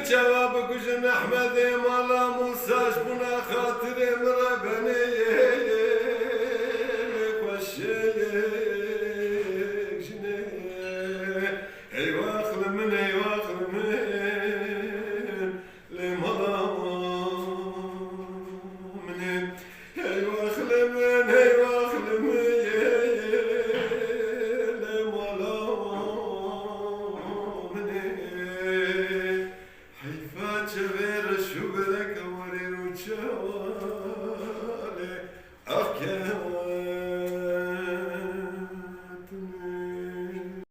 جواب كجن أحمد مالا موساش بنا خاطر مربني وشيك جني أيوا خلمن لمالا منين أيوا خلمن شبير شبرك وريرو